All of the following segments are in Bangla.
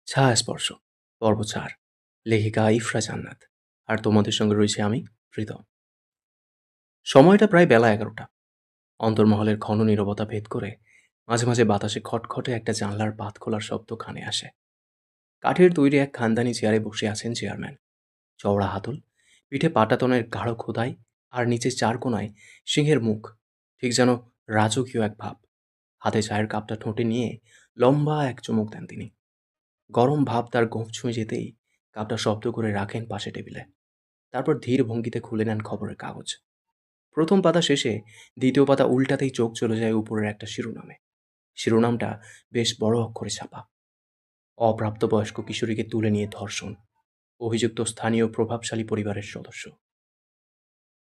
ছায়াস্পর্শ পর্ব ৪ লেখিকা ইফরা জান্নাত। আর তোমাদের সঙ্গে রয়েছে আমি, প্রীতম। সময়টা প্রায় বেলা ১১টা। অন্তর্মহলের ঘন নীরবতা ভেদ করে মাঝে মাঝে বাতাসে খটখটে একটা জানলার বাঁধ খোলার শব্দ কানে আসে। কাঠের তৈরি এক খানদানি চেয়ারে বসে আছেন চেয়ারম্যান। চওড়া হাতল, পিঠে পাটাতনের গাঢ় খোদাই, আর নিচে চার কোনায় সিংহের মুখ। ঠিক যেন রাজকীয় এক ভাব। হাতে চায়ের কাপটা ঠোঁটে নিয়ে লম্বা এক চুমুক দেন তিনি। গরম ভাব তার গোঁফ ছুঁয়ে যেতেই কাপটা শব্দ করে রাখেন পাশে টেবিলে। তারপর ধীর ভঙ্গিতে খুলে নেন খবরের কাগজ। প্রথম পাতা শেষে দ্বিতীয় পাতা উল্টাতেই চোখ চলে যায় উপরের একটা শিরোনামে। শিরোনামটা বেশ বড় অক্ষরে ছাপা। অপ্রাপ্তবয়স্ক কিশোরীকে তুলে নিয়ে ধর্ষণ, অভিযুক্ত স্থানীয় প্রভাবশালী পরিবারের সদস্য।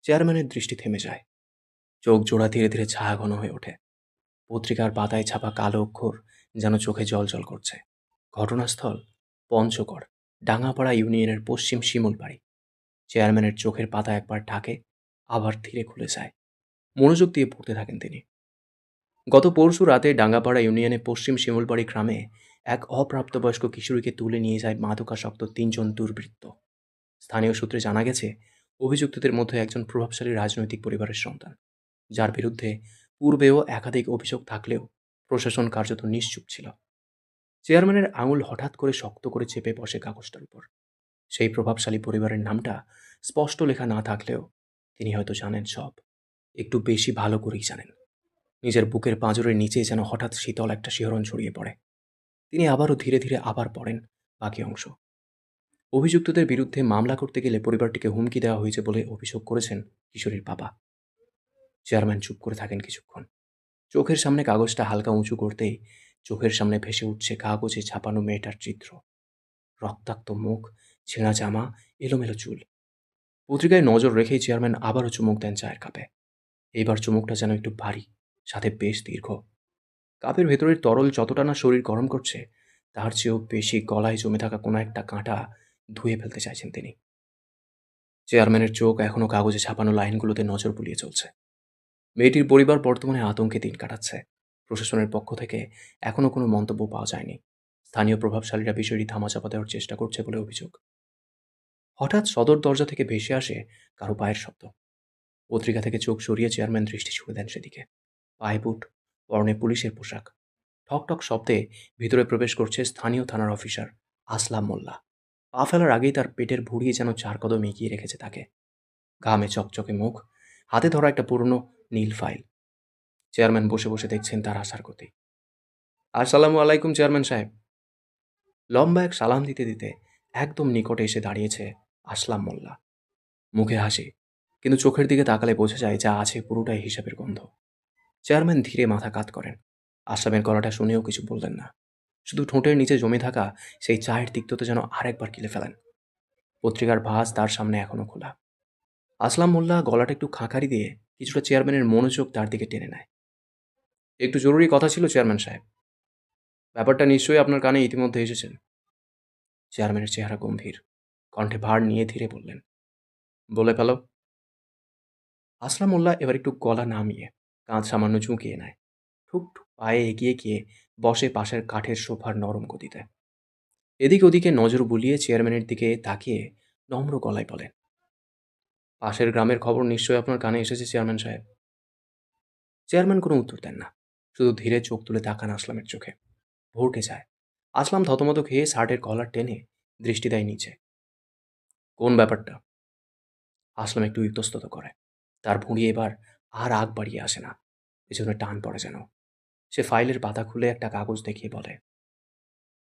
চেয়ারম্যানের দৃষ্টি থেমে যায়। চোখ জোড়া ধীরে ধীরে ছায়া ঘন হয়ে ওঠে। পত্রিকার পাতায় ছাপা কালো অক্ষর যেন চোখে জল করছে। ঘটনাস্থল পঞ্চগড়, ডাঙ্গাপাড়া ইউনিয়নের পশ্চিম শিমুলবাড়ি। চেয়ারম্যানের চোখের পাতা একবার ঢাকে, আবার ধীরে খুলে যায়। মনোযোগ দিয়ে পড়তে থাকেন তিনি। গত পরশু রাতে ডাঙ্গাপাড়া ইউনিয়নে পশ্চিম শিমুলবাড়ি গ্রামে এক অপ্রাপ্তবয়স্ক কিশোরীকে তুলে নিয়ে যায় মাদকাসক্ত ৩ জন দুর্বৃত্ত। স্থানীয় সূত্রে জানা গেছে, অভিযুক্তদের মধ্যে একজন প্রভাবশালী রাজনৈতিক পরিবারের সন্তান, যার বিরুদ্ধে পূর্বেও একাধিক অভিযোগ থাকলেও প্রশাসন কার্যত নিশ্চুপ ছিল। চেয়ারম্যানের আঙুল হঠাৎ করে শক্ত করে চেপে বসে কাগজটার উপর। সেই প্রভাবশালী পরিবারের নামটা স্পষ্ট লেখা না থাকলেও তিনি হয়তো জানেন সব, একটু বেশি ভালো করেই জানেন। নিজের বুকের পাঁজরের নিচে যেন হঠাৎ শীতল একটা শিহরণ ছড়িয়ে পড়ে। তিনি আবারও ধীরে ধীরে আবার পড়েন বাকি অংশ। অভিযুক্তদের বিরুদ্ধে মামলা করতে গেলে পরিবারটিকে হুমকি দেওয়া হয়েছে বলে অভিযোগ করেছেন কিশোরীর বাবা। চেয়ারম্যান চুপ করে থাকেন কিছুক্ষণ। চোখের সামনে কাগজটা হালকা উঁচু করতেই চোখের সামনে ভেসে উঠছে কাগজে ছাপানো মেয়েটার চিত্র। রক্তাক্ত মুখ, ছেঁড়া জামা, এলোমেলো চুল। পত্রিকায় নজর রেখেই চেয়ারম্যান আবারও চুমুক দেন চায়ের কাপে। এইবার চুমুকটা যেন একটু ভারী, সাথে বেশ দীর্ঘ। কাপের ভেতরের তরল যতটা না শরীর গরম করছে, তার চেয়েও বেশি গলায় জমে থাকা কোনো একটা কাঁটা ধুয়ে ফেলতে চাইছেন তিনি। চেয়ারম্যানের চোখ এখনও কাগজে ছাপানো লাইনগুলোতে নজর বুলিয়ে চলছে। মেয়েটির পরিবার বর্তমানে আতঙ্কে দিন কাটাচ্ছে। প্রশাসনের পক্ষ থেকে এখনও কোনো মন্তব্য পাওয়া যায়নি। স্থানীয় প্রভাবশালীরা বিষয়টি ধামাচাপা দেওয়ার চেষ্টা করছে বলে অভিযোগ। হঠাৎ সদর দরজা থেকে ভেসে আসে কারো পায়ের শব্দ। পত্রিকা থেকে চোখ সরিয়ে চেয়ারম্যান দৃষ্টি ছুড়ে দেন সেদিকে। পায়ে বুট, পরনে পুলিশের পোশাক। ঠকঠক শব্দে ভিতরে প্রবেশ করছে স্থানীয় থানার অফিসার আসলাম মোল্লা। পা ফেলার আগেই তার পেটের ভুঁড়ি যেন ৪ কদম এগিয়ে রেখেছে তাকে। ঘামে চকচকে মুখ, হাতে ধরা একটা পুরনো নীল ফাইল। চেয়ারম্যান বসে বসে দেখছেন তার আসার গতি। আসসালামু আলাইকুম চেয়ারম্যান সাহেব। লম্বা এক সালাম দিতে দিতে একদম নিকটে এসে দাঁড়িয়েছে আসলাম মোল্লা। মুখে হাসি, কিন্তু চোখের দিকে তাকালে বোঝা যায় যা আছে পুরোটাই হিসাবের গন্ধ। চেয়ারম্যান ধীরে মাথা কাত করেন। আসলামের গলাটা শুনেও কিছু বললেন না। শুধু ঠোঁটের নিচে জমে থাকা সেই চায়ের তিক্ততা যেন আরেকবার গিলে ফেলেন। পত্রিকার ভাঁজ তার সামনে এখনো খোলা। আসলাম মোল্লা গলাটা একটু খাঁকারি দিয়ে কিছুটা চেয়ারম্যানের মনোযোগ তার দিকে টেনে নেয়। একটু জরুরি কথা ছিল চেয়ারম্যান সাহেব। ব্যাপারটা নিশ্চয়ই আপনার কানে ইতিমধ্যে এসেছেন। চেয়ারম্যানের চেহারা গম্ভীর, কণ্ঠে ভার নিয়ে ধীরে বললেন, বলে ফেলো। আসলাম মোল্লা এবার একটু গলা নামিয়ে কাঁধ সামান্য ঝুঁকিয়ে নেয়। ঠুক ঠুক পায়ে এগিয়ে গিয়ে বসে পাশের কাঠের সোফার নরম গদিতে। এদিক ওদিকে নজর বুলিয়ে চেয়ারম্যানের দিকে তাকিয়ে নম্র গলায় বলেন, পাশের গ্রামের খবর নিশ্চয়ই আপনার কানে এসেছে চেয়ারম্যান সাহেব। চেয়ারম্যান কোনো উত্তর দেন না, শুধু ধীরে চোখ তুলে তাকান আসলামের চোখে। ভরকে যায়। আসলাম থতমত খেয়ে শার্টের কলার টেনে দৃষ্টি দেয় নিচে। কোন ব্যাপারটা? আসলাম একটু ইতস্তত করে। তার ভুঁড়ি এবার আর আগ বাড়িয়ে আসে না, পেছনে টান পড়ে যেন। সে ফাইলের পাতা খুলে একটা কাগজ দেখিয়ে বলে,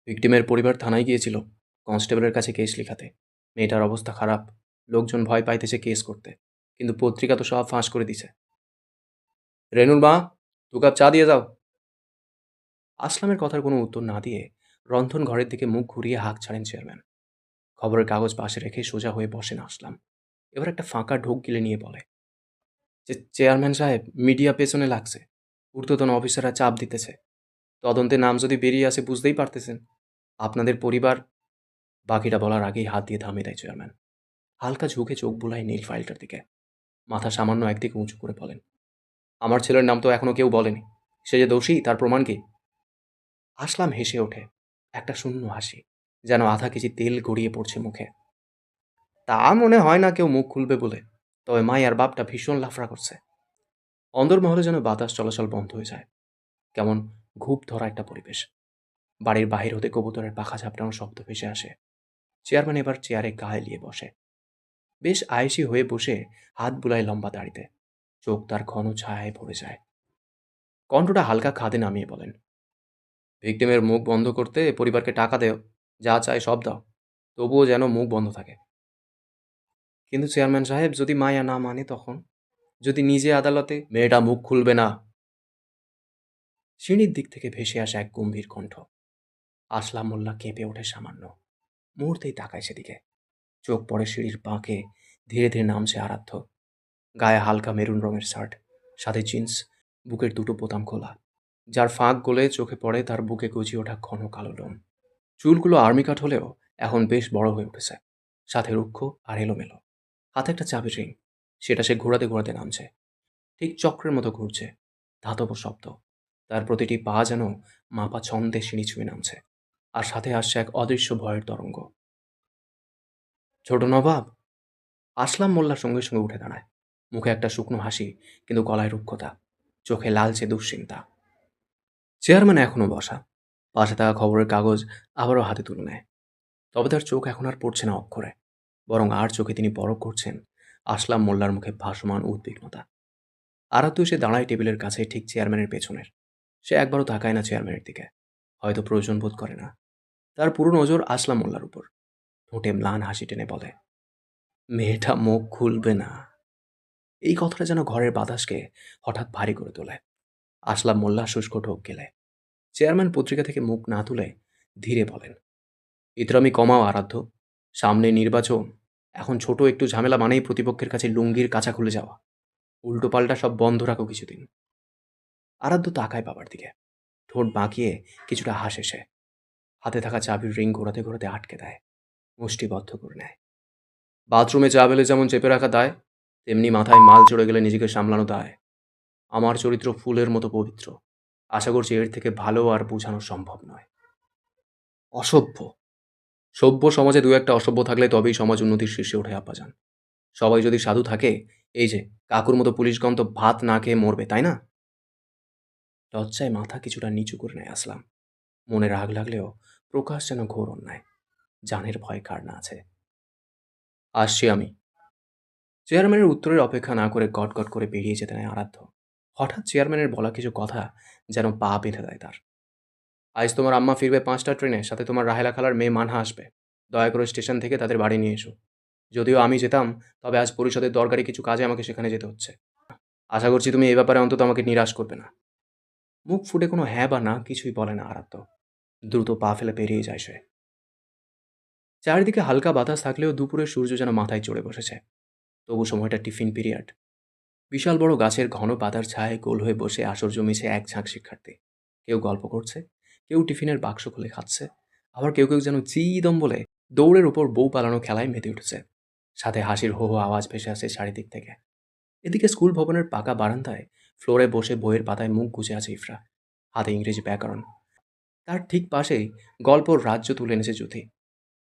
ভিকটিমের পরিবার থানায় গিয়েছিল কনস্টেবলের কাছে কেস লিখাতে। মেয়েটার অবস্থা খারাপ, লোকজন ভয় পাইতেছে কেস করতে, কিন্তু পত্রিকা তো সব ফাঁস করে দিছে। রেনুর মা, 2 কাপ চা দিয়ে যাও। আসলামের কথার কোনো উত্তর না দিয়ে রন্ধন ঘরের দিকে মুখ ঘুরিয়ে হাঁক ছাড়েন চেয়ারম্যান। খবরের কাগজ পাশে রেখে সোজা হয়ে বসেন আসলাম। এবার একটা ফাঁকা ঢোক গিলে নিয়ে বলে, যে চেয়ারম্যান সাহেব, মিডিয়া পেছনে লাগছে, ঊর্ধ্বতন অফিসাররা চাপ দিতেছে। তদন্তে নাম যদি বেরিয়ে আসে বুঝতেই পারতেছেন আপনাদের পরিবার। বাকিটা বলার আগেই হাত দিয়ে থামিয়ে দেয় চেয়ারম্যান। হালকা ঝুঁকে চোখ বুলায় নীল ফাইলটার দিকে। মাথা সামান্য একদিকে উঁচু করে বলেন, আমার ছেলের নাম তো এখনো কেউ বলেনি। সে যে দোষী তার প্রমাণ কি? আসলাম হেসে ওঠে, একটা শূন্য হাসি। যেন আধা কেজি তেল গড়িয়ে পড়ছে মুখে। তা মনে হয় না কেউ মুখ খুলবে বলে, তবে মাই আর বাপটা ভীষণ লাফড়া করছে। অন্দরমহলে যেন বাতাস চলাচল বন্ধ হয়ে যায়। কেমন ঘুপ ধরা একটা পরিবেশ। বাড়ির বাহির হতে কবুতরের পাখা ঝাপটানোর শব্দ ভেসে আসে। চেয়ারম্যান এবার চেয়ারে গা এলিয়ে বসে। বেশ আয়েসি হয়ে বসে হাত বুলায় লম্বা দাড়িতে। চোখ তার ঘন ছায়ায় ভরে যায়। কণ্ঠটা হালকা খাদে নামিয়ে বলেন, ভিকটিমের মুখ বন্ধ করতে পরিবারকে টাকা দেও, যা চায় সব দাও, তবুও যেন মুখ বন্ধ থাকে। কিন্তু চেয়ারম্যান সাহেব, যদি মায়া না মানে তখন? যদি নিজে আদালতে মেয়েটা মুখ খুলবে না। সিঁড়ির দিক থেকে ভেসে আসে এক গম্ভীর কণ্ঠ। আসলাম মোল্লা কেঁপে ওঠে সামান্য। মুহূর্তেই তাকায় সেদিকে। চোখ পড়ে সিঁড়ির বাঁকে। ধীরে ধীরে নামছে আরাধ্য। গায়ে হালকা মেরুন রঙের শার্ট, সাথে জিন্স, বুকের দুটো বোতাম খোলা। যার ফাঁক গলে চোখে পড়ে তার বুকে গজিয়ে ওঠা ঘন কালো লোম। চুলগুলো আর্মি কাট হলেও এখন বেশ বড় হয়ে উঠেছে, সাথে রুক্ষ আর এলোমেলো। হাতে একটা চাবি রিং, সেটা সে ঘোরাতে ঘোরাতে নামছে। ঠিক চক্রের মতো ঘুরছে। ধাতব শব্দ। তার প্রতিটি পা যেন মাপা ছন্দে সিঁড়ি ছুঁয়ে নামছে। আর সাথে আসছে এক অদৃশ্য ভয়ের তরঙ্গ। ছোট নবাব। আসলাম মোল্লার সঙ্গে সঙ্গে উঠে দাঁড়ায়। মুখে একটা শুকনো হাসি, কিন্তু গলায় রুক্ষতা। চোখে লালচে দুশ্চিন্তা। চেয়ারম্যান এখনো বসা। পাশে থাকা খবরের কাগজ আবারও হাতে তুলে নেয়। তবে তার চোখ এখন আর পড়ছে না অক্ষরে, বরং আর চোখে তিনি পরখ করছেন আসলাম মোল্লার মুখে ভাসমান উদ্বিগ্নতা। আরাধ্য এসে দাঁড়ায় টেবিলের কাছে, ঠিক চেয়ারম্যানের পেছনের। সে একবারও তাকায় না চেয়ারম্যানের দিকে। হয়তো প্রয়োজন বোধ করে না। তার পুরো নজর আসলাম মোল্লার উপর। ঠোঁটে ম্লান হাসি টেনে বলে, মেয়েটা মুখ খুলবে না। এই কথাটা যেন ঘরের বাতাসকে হঠাৎ ভারী করে তোলে। আসলাম মোল্লা শুষ্ক ঢোক গেলে। চেয়ারম্যান পত্রিকা থেকে মুখ না তুলে ধীরে বলেন, ইতরামি কমাও আরাধ্য। সামনে নির্বাচন। এখন ছোট একটু ঝামেলা মানেই প্রতিপক্ষের কাছে লুঙ্গির কাঁচা খুলে যাওয়া। উল্টো পাল্টা সব বন্ধ রাখো কিছুদিন। আরাধ্য তাকায় বাবার দিকে। ঠোঁট বাঁকিয়ে কিছুটা হাসে সে। হাতে থাকা চাবির রিং ঘোরাতে ঘোরাতে আটকে দেয়। মুষ্টিবদ্ধ করে নেয়। বাথরুমে চা বেলে যেমন চেপে রাখা দায়, তেমনি মাথায় মাল চড়ে গেলে নিজেকে সামলানো দায়। আমার চরিত্র ফুলের মতো পবিত্র। আশা করছি এর থেকে ভালো আর বোঝানো সম্ভব নয়। অসভ্য। সভ্য সমাজে দু একটা অসভ্য থাকলে তবেই সমাজ উন্নতির শীর্ষে ওঠে আব্বাজান। সবাই যদি সাধু থাকে, এই যে কাকুর মতো পুলিশগণ তো ভাত না খেয়ে মরবে, তাই না? লজ্জায় মাথা কিছুটা নিচু করে নেয় আসলাম। মনে রাগ লাগলেও প্রকাশ যেন ঘোর অন্যায়। জানের ভয় কার না আছে। আসছি আমি। চেয়ারম্যানের উত্তরের অপেক্ষা না করে গটগট করে বেরিয়ে যেতে নেয় আরাধ্য। হঠাৎ চেয়ারম্যানের বলা কিছু কথা যেন পা বেঁধে দেয় তার। আজ তোমার আম্মা ফিরবে 5টা ট্রেনে, সাথে তোমার রাহেলা খালার মেয়ে মানহা আসবে। দয়া করে স্টেশন থেকে তাদের বাড়ি নিয়ে এসো। যদিও আমি যেতাম, তবে আজ পরিষদের দরকারি কিছু কাজে আমাকে সেখানে যেতে হচ্ছে। আশা করছি তুমি এই ব্যাপারে অন্তত আমাকে নিরাশ করবে না। মুখ ফুটে কোনো হ্যাঁ বা না কিছুই বলে না আরাধ্য। দ্রুত পা ফেলে বেরিয়ে যায় সে। চারিদিকে হালকা বাতাস থাকলেও দুপুরের সূর্য যেন মাথায় চড়ে বসেছে। তবু সময়টা টিফিন পিরিয়ড। বিশাল বড় গাছের ঘন পাতার ছায়ায় গোল হয়ে বসে আসর জমিছে এক ঝাঁক শিক্ষার্থী। কেউ গল্প করছে, কেউ টিফিনের বাক্স খুলে খাচ্ছে, আবার কেউ কেউ যেন চিদম বলে দৌড়ের উপর বউ পালানো খেলায় মেতে উঠেছে। সাথে হাসির হো হো আওয়াজ ভেসে আসছে চারিদিক থেকে। এদিকে স্কুল ভবনের পাকা বারান্দায় ফ্লোরে বসে বইয়ের পাতায় মুখ গুজে আছে ইফরা, হাতে ইংরেজি ব্যাকরণ। তার ঠিক পাশেই গল্পর রাজ্য তুলে এনেছে যুথি।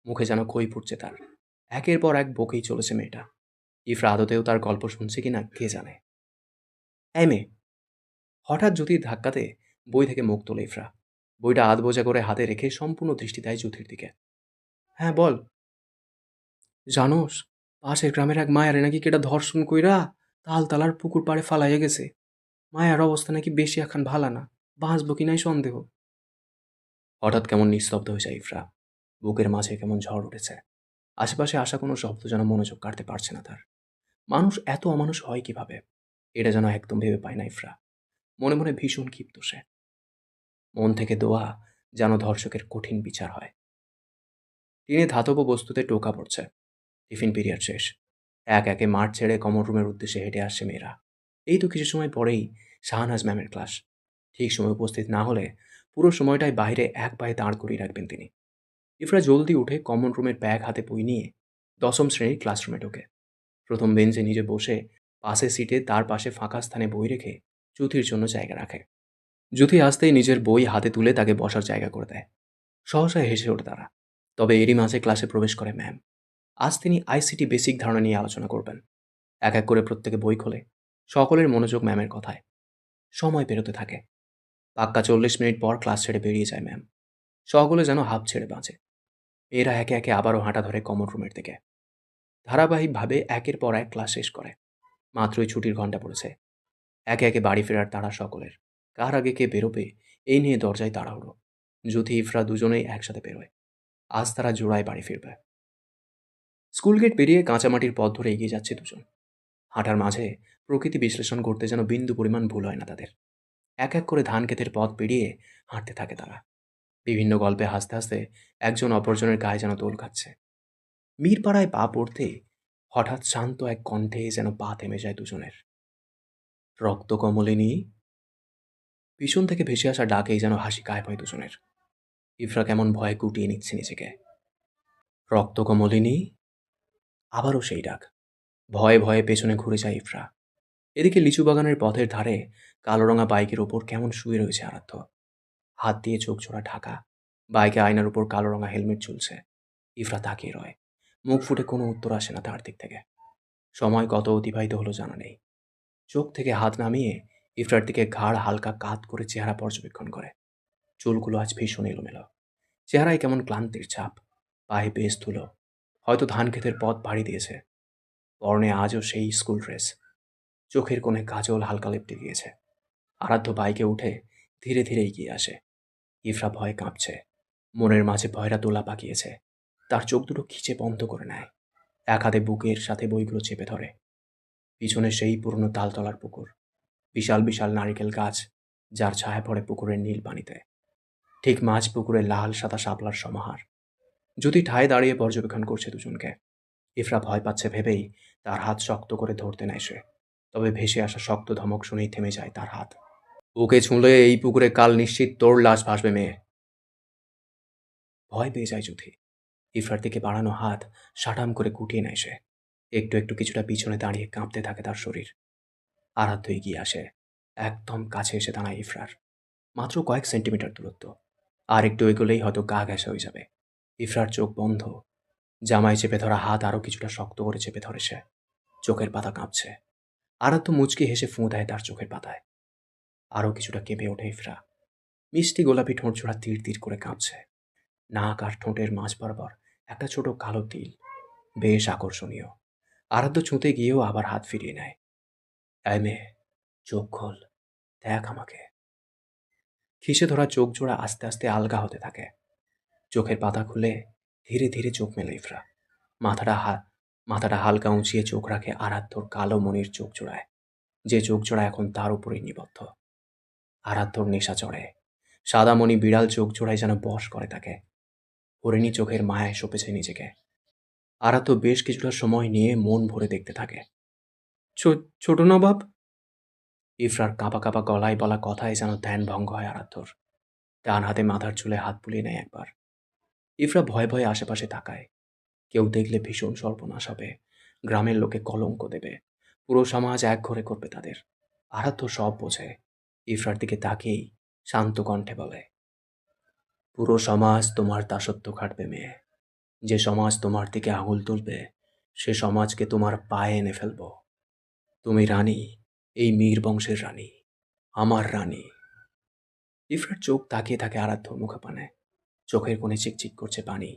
মুখে যেন খই ফুটছে তার। একের পর এক বকেই চলেছে মেয়েটা। ইফরা আদতেও তার গল্প শুনছে কিনা কে জানে। এই মেয়ে। হঠাৎ জ্যোতির ধাক্কাতে বই থেকে মুখ তোলে ইফরা। বইটা আধ বোঝা করে হাতে রেখে সম্পূর্ণ দৃষ্টি দেয় জ্যোতির দিকে। হ্যাঁ বল। জানোস, পাশের গ্রামের এক মায়ারে নাকি কেটা ধর্ষণ কইরা তালতলার পুকুর পাড়ে ফালাইয়া গেছে। মায়ার অবস্থা নাকি বেশি এখন ভালা না, বাঁচব কি নাই সন্দেহ। হঠাৎ কেমন নিস্তব্ধ হয়ে যায় ইফরা। বুকের মাঝে কেমন ঝড় উঠেছে। আশেপাশে আসা কোনো শব্দ যেন মনোযোগ কাটতে পারছে না তার। মানুষ এত অমানুষ হয় কিভাবে, এটা যেন একদম ভেবে পায় না ইফরা। মনে মনে ভীষণ ক্ষিপ্ত সে। মন থেকে দোয়া যেন ধর্ষকের কঠিন বিচার হয়। টিনে ধাতব বস্তুতে টোকা পড়ছে। টিফিন পিরিয়ড শেষ। এক একে মাঠ ছেড়ে কমন রুমের উদ্দেশ্যে হেঁটে আসছে মেয়েরা। এই তো কিছু সময় পরেই শাহনাজ ম্যামের ক্লাস। ঠিক সময় উপস্থিত না হলে পুরো সময়টাই বাইরে এক পায়ে দাঁড় করিয়ে রাখবেন তিনি। ইফরা জলদি উঠে কমন রুমের ব্যাগ হাতে বই নিয়ে 10ম শ্রেণীর ক্লাসরুমে ঢোকে। প্রথম বেঞ্চে নিজে বসে পাশের সিটে তার পাশে ফাঁকা স্থানে বই রেখে জ্যোতির জন্য জায়গা রাখে। জ্যোতি আসতেই নিজের বই হাতে তুলে তাকে বসার জায়গা করে দেয়। সহসা হেসে ওঠে তারা। তবে এরই মাঝে ক্লাসে প্রবেশ করে ম্যাম। আজ তিনি আইসিটি বেসিক ধারণা নিয়ে আলোচনা করবেন। এক এক করে প্রত্যেকে বই খোলে। সকলের মনোযোগ ম্যামের কথায়। সময় পেরোতে থাকে। পাক্কা 40 মিনিট পর ক্লাস ছেড়ে বেরিয়ে যায় ম্যাম। সকলে যেন হাঁপ ছেড়ে বাঁচে। এরা একে একে আবারও হাঁটা ধরে কমন রুমের দিকে। ধারাবাহিকভাবে একের পর এক ক্লাস শেষ করে। মাত্রই ছুটির ঘণ্টা পড়েছে। একে একে বাড়ি ফেরার তাড়া সকলের। কার আগে কে বেরোবে এই নিয়ে দরজায় তাড়াহুড়ো। যুথি ইফরা দুজনেই একসাথে বেরোয়। আজ তারা জোড়ায় বাড়ি ফিরবে। স্কুল গেট পেরিয়ে কাঁচামাটির পথ ধরে এগিয়ে যাচ্ছে দুজন। হাঁটার মাঝে প্রকৃতি বিশ্লেষণ করতে যেন বিন্দু পরিমাণ ভুল হয় না তাদের। এক এক করে ধান ক্ষেতের পথ পেরিয়ে হাঁটতে থাকে তারা। বিভিন্ন গল্পে হাসতে হাসতে একজন অপরজনের গায়ে যেন দোল খাচ্ছে। মীরপাড়ায় পা পড়তে হঠাৎ শান্ত এক কণ্ঠে যেন পা থেমে যায় দুজনের। রক্তকমলিনী। পিছন থেকে ভেসে আসা ডাকেই যেন হাসি গায়েব হয় দুজনের। ইফরা কেমন ভয়ে গুটিয়ে নিচ্ছে নিজেকে। রক্তকমলিনী। আবারও সেই ডাক। ভয়ে ভয়ে পেছনে ঘুরে যায় ইফরা। এদিকে লিচু বাগানের পথের ধারে কালোরঙা বাইকের ওপর কেমন শুয়ে রয়েছে আরাধ্য। হাত দিয়ে চোখ জোড়া ঢাকা। বাইকে আয়নার উপর কালোরঙা হেলমেট ঝুলছে। ইফরা তাকিয়ে রয়। মুখ ফুটে কোনো উত্তর আসে না তার দিক থেকে। সময় কত অতিবাহিত হলো জানা নেই। চোখ থেকে হাত নামিয়ে ইফরার দিকে ঘাড় হালকা কাত করে চেহারা পর্যবেক্ষণ করে। চুলগুলো আজ ভীষণ এলোমেলো। চেহারায় কেমন ক্লান্তির ছাপ। পায়ে বেশ ধুলো। হয়তো ধান ক্ষেতের পথ ভারী দিয়েছে। পরনে আজও সেই স্কুল ড্রেস। চোখের কোণে কাজল হালকা লেপটে গিয়েছে। আরাধ্য বাইকে উঠে ধীরে ধীরে এগিয়ে আসে। ইফরা ভয়ে কাঁপছে। মনের মাঝে ভয়রা দোলা পাকিয়েছে। তার চোখ দুটো খিচে বন্ধ করে নেয়। এক হাতে বুকের সাথে বইগুলো চেপে ধরে। পিছনে সেই পুরনো তালতলার পুকুর। বিশাল বিশাল নারিকেল গাছ, যার ছায়া পড়ে পুকুরের নীল পানিতে। ঠিক মাঝ পুকুরে লাল সাদা শাপলার সমাহার। যদি ঠায় দাঁড়িয়ে পর্যবেক্ষণ করছে দুজনকে। ইফরা ভয় পাচ্ছে ভেবেই তার হাত শক্ত করে ধরতে নেয় সে। তবে ভেসে আসা শক্ত ধমক শুনেই থেমে যায় তার হাত। ওকে ছুঁলে এই পুকুরে কাল নিশ্চিত তোর লাশ ভাসবে মেয়ে। ভয় পেয়ে যায় যুথি। ইফরার দিকে বাড়ানো হাত সাটাম করে গুটিয়ে নেয় সে। একটু একটু কিছুটা পিছনে দাঁড়িয়ে কাঁপতে থাকে তার শরীর। আরাধ্য এগিয়ে আসে। একদম কাছে এসে দাঁড়ায় ইফরার। মাত্র কয়েক সেন্টিমিটার দূরত্ব। আর একটু এগোলেই হয়তো গা ঘেঁষা হয়ে যাবে। ইফরার চোখ বন্ধ। জামায় চেপে ধরা হাত আরও কিছুটা শক্ত করে চেপে ধরে সে। চোখের পাতা কাঁপছে। আরাধ্য মুচকি হেসে ফুঁ দেয় তার চোখের পাতায়। আরও কিছুটা কেঁপে ওঠে ইফরা। মিষ্টি গোলাপি ঠোঁট জোড়া তীর তীর করে কাঁপছে। নাক আর ঠোঁটের মাঝ বরাবর একটা ছোট কালো তিল। বেশ আকর্ষণীয়। আরাধ্য ছুঁতে গিয়েও আবার হাত ফিরিয়ে নেয়। এই মেয়ে, চোখ খোল, দেখ আমাকে। খিসে ধরা চোখ জোড়া আস্তে আস্তে আলগা হতে থাকে। চোখের পাতা খুলে ধীরে ধীরে চোখ মেলে ইফরা। মাথাটা হালকা উঁচিয়ে চোখ রাখে আরাধ্যর কালো মনির চোখ জোড়ায়। যে চোখ জোড়া এখন তার উপরেই নিবদ্ধ। আরাধ্যর নেশা চড়ে। সাদামণি বিড়াল চোখ জোড়ায় যেন বশ করে তাকে। হরিণী চোখের মায়ায় সঁপেছে নিজেকে। আরাধ্য বেশ কিছুটা সময় নিয়ে মন ভরে দেখতে থাকে। ছোট নবাব। ইফরার কাঁপা কাঁপা গলায় বলা কথায় যেন ধ্যান ভঙ্গ হয় আরাধ্যর। ডান হাতে মাথার চুলে হাত বুলিয়ে নেয় একবার। ইফরা ভয়ে ভয়ে আশেপাশে তাকায়। কেউ দেখলে ভীষণ সর্বনাশ হবে। গ্রামের লোকে কলঙ্ক দেবে। পুরো সমাজ একঘরে করবে তাদের। আরাধ্য সব বোঝে। ইফরার দিকে তাকিয়েই শান্ত কণ্ঠে বলে, পুরো সমাজ তোমার দাসত্ব খাটবে মেয়ে। যে সমাজ তোমার দিকে আঙুল তুলবে সে সমাজকে তোমার পায়ে এনে ফেলব। তুমি রানী, এই মীর বংশের রানী, আমার রানী। ইফরার চোখ তাকিয়ে থাকে আরাধ্যর মুখপানে। চোখের কোণে চিকচিক করছে পানি।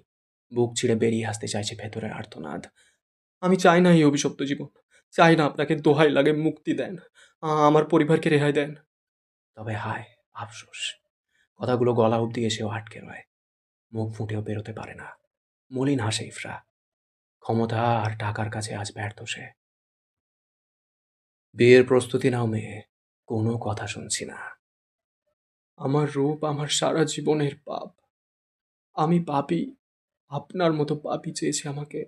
বুক ছিঁড়ে বেরিয়ে আসতে চাইছে ভেতরের আর্তনাদ। আমি চাই না এই অভিশপ্ত জীবন। চাই না, আপনাকে দোহাই লাগে মুক্তি দেন। আমার পরিবারকে রেহাই দেন। তবে হায় আফসোস, কথাগুলো গলা অবধি এসেও আটকে রয়। মুখ ফুটেও বেরোতে পারে না। মলিন হাসে ইফরা। ক্ষমতা আর টাকার কাছে আজ ব্যর্থ সে। বিয়ের প্রস্তুতি নাও মেয়ে, কোনো কথা শুনছি না। আমার রূপ আমার সারা জীবনের পাপ। আমি পাপী। আপনার মতো পাপী চেয়েছে আমাকে।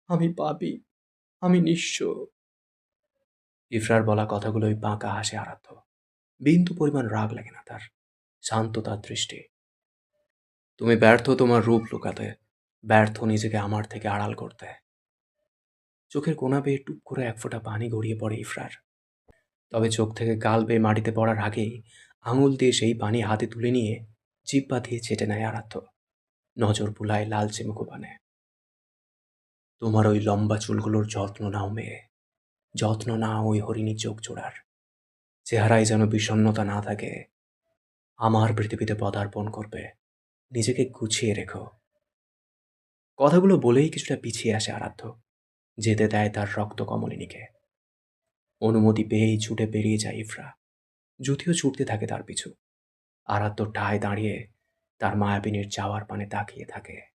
আমি পাপী। আমি নিঃস্ব। ইফরার বলা কথাগুলোই বাঁকা হাসে আরাধ্য। বিন্দু পরিমাণ রাগ লাগে না তার। শান্ত তার দৃষ্টি। তুমি ব্যর্থ তোমার রূপ লুকাতে, ব্যর্থ নিজেকে আমার থেকে আড়াল করতে। চোখের কোনা বেয়ে টুপ করে এক ফোঁটা পানি গড়িয়ে পড়ে ইফরার। তবে চোখ থেকে গাল বেয়ে মাটিতে পড়ার আগেই আঙুল দিয়ে সেই পানি হাতে তুলে নিয়ে জিহ্বা দিয়ে চেটে নেয় আরাধ্য। নজর বুলায় লালচে মুখপানে। তোমার ওই লম্বা চুলগুলোর যত্ন নাও মেয়ে, যত্ন নাও ওই হরিণী চোখ জোড়ার। চেহারায় যেন বিষণ্ণতা না থাকে। আমার পৃথিবীতে পদার্পণ করবে, নিজেকে গুছিয়ে রেখো। কথাগুলো বলেই কিছুটা পিছিয়ে আসে আরাধ্য, যেতে দেয় তার রক্ত কমলিনীকে। অনুমতি পেয়েই ছুটে বেরিয়ে যায় ইফরা, যদিও ছুটতে থাকে তার পিছু। আরাধ্য ঠায় দাঁড়িয়ে তার মায়াবিনীর যাওয়ার পানে তাকিয়ে থাকে।